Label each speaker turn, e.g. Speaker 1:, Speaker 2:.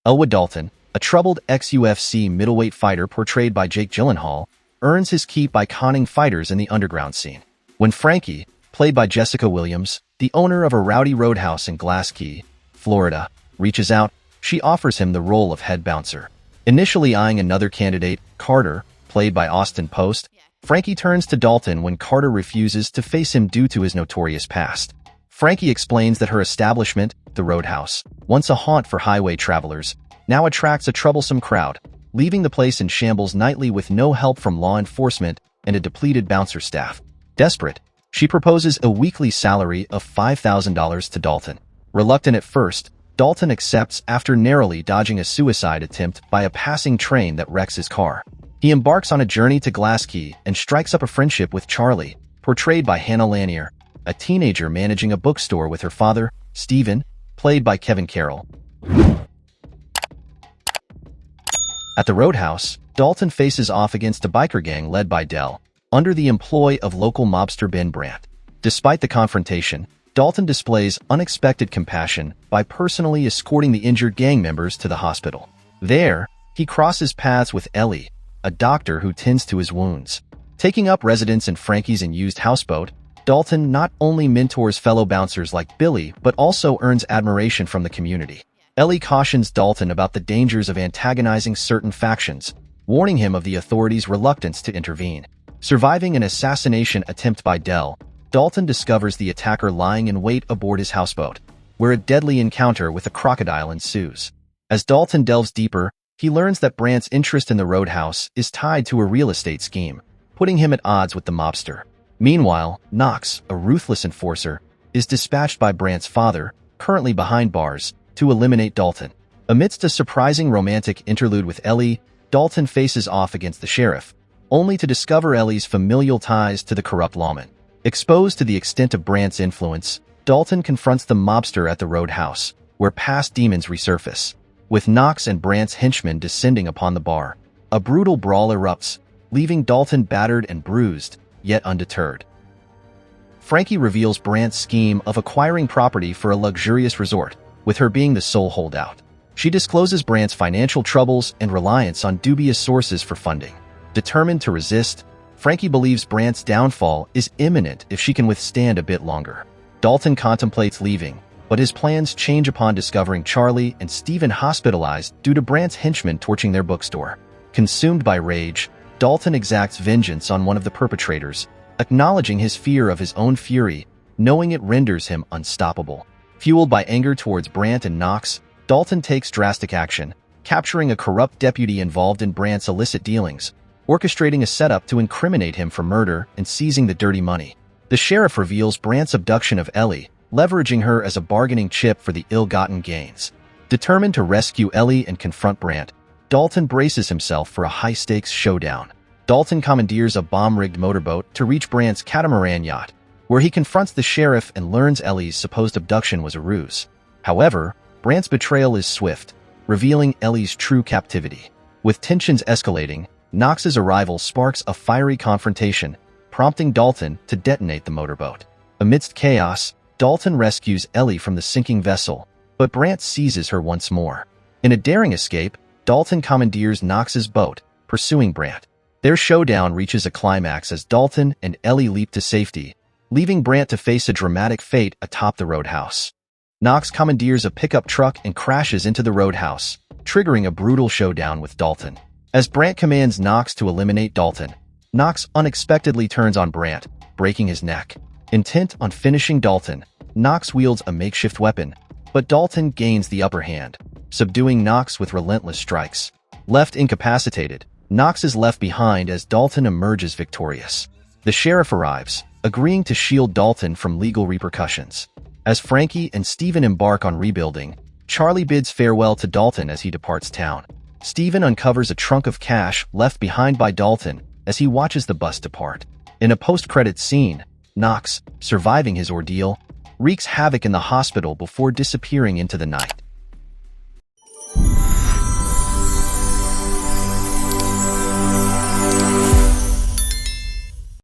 Speaker 1: Elwood Dalton, a troubled ex-UFC middleweight fighter portrayed by Jake Gyllenhaal, earns his keep by conning fighters in the underground scene. When Frankie, played by Jessica Williams, the owner of a rowdy roadhouse in Glass Key, Florida, reaches out, she offers him the role of head bouncer. Initially eyeing another candidate, Carter, played by Austin Post, Frankie turns to Dalton when Carter refuses to face him due to his notorious past. Frankie explains that her establishment, the Roadhouse, once a haunt for highway travelers, now attracts a troublesome crowd, leaving the place in shambles nightly with no help from law enforcement and a depleted bouncer staff. Desperate, she proposes a weekly salary of $5,000 to Dalton. Reluctant at first, Dalton accepts after narrowly dodging a suicide attempt by a passing train that wrecks his car. He embarks on a journey to Glass Key and strikes up a friendship with Charlie, portrayed by Hannah Lanier, a teenager managing a bookstore with her father, Stephen, played by Kevin Carroll. At the Roadhouse, Dalton faces off against a biker gang led by Dell, under the employ of local mobster Ben Brandt. Despite the confrontation, Dalton displays unexpected compassion by personally escorting the injured gang members to the hospital. There, he crosses paths with Ellie, a doctor who tends to his wounds. Taking up residence in Frankie's unused houseboat, Dalton not only mentors fellow bouncers like Billy but also earns admiration from the community. Ellie cautions Dalton about the dangers of antagonizing certain factions, warning him of the authorities' reluctance to intervene. Surviving an assassination attempt by Dell, Dalton discovers the attacker lying in wait aboard his houseboat, where a deadly encounter with a crocodile ensues. As Dalton delves deeper, he learns that Brandt's interest in the Roadhouse is tied to a real estate scheme, putting him at odds with the mobster. Meanwhile, Knox, a ruthless enforcer, is dispatched by Brandt's father, currently behind bars, to eliminate Dalton. Amidst a surprising romantic interlude with Ellie, Dalton faces off against the sheriff, only to discover Ellie's familial ties to the corrupt lawman. Exposed to the extent of Brandt's influence, Dalton confronts the mobster at the Roadhouse, where past demons resurface. With Knox and Brandt's henchmen descending upon the bar, a brutal brawl erupts, leaving Dalton battered and bruised, yet undeterred. Frankie reveals Brandt's scheme of acquiring property for a luxurious resort, with her being the sole holdout. She discloses Brandt's financial troubles and reliance on dubious sources for funding. Determined to resist, Frankie believes Brandt's downfall is imminent if she can withstand a bit longer. Dalton contemplates leaving, but his plans change upon discovering Charlie and Stephen hospitalized due to Brandt's henchmen torching their bookstore. Consumed by rage, Dalton exacts vengeance on one of the perpetrators, acknowledging his fear of his own fury, knowing it renders him unstoppable. Fueled by anger towards Brandt and Knox, Dalton takes drastic action, capturing a corrupt deputy involved in Brandt's illicit dealings, orchestrating a setup to incriminate him for murder and seizing the dirty money. The sheriff reveals Brandt's abduction of Ellie, leveraging her as a bargaining chip for the ill-gotten gains. Determined to rescue Ellie and confront Brandt, Dalton braces himself for a high-stakes showdown. Dalton commandeers a bomb-rigged motorboat to reach Brandt's catamaran yacht, where he confronts the sheriff and learns Ellie's supposed abduction was a ruse. However, Brandt's betrayal is swift, revealing Ellie's true captivity. With tensions escalating, Knox's arrival sparks a fiery confrontation, prompting Dalton to detonate the motorboat. Amidst chaos, Dalton rescues Ellie from the sinking vessel, but Brandt seizes her once more. In a daring escape, Dalton commandeers Knox's boat, pursuing Brandt. Their showdown reaches a climax as Dalton and Ellie leap to safety, leaving Brandt to face a dramatic fate atop the Roadhouse. Knox commandeers a pickup truck and crashes into the Roadhouse, triggering a brutal showdown with Dalton. As Brandt commands Knox to eliminate Dalton, Knox unexpectedly turns on Brandt, breaking his neck. Intent on finishing Dalton, Knox wields a makeshift weapon, but Dalton gains the upper hand, subduing Knox with relentless strikes. Left incapacitated, Knox is left behind as Dalton emerges victorious. The sheriff arrives, agreeing to shield Dalton from legal repercussions. As Frankie and Stephen embark on rebuilding, Charlie bids farewell to Dalton as he departs town. Stephen uncovers a trunk of cash left behind by Dalton as he watches the bus depart. In a post-credits scene, Knox, surviving his ordeal, wreaks havoc in the hospital before disappearing into the night.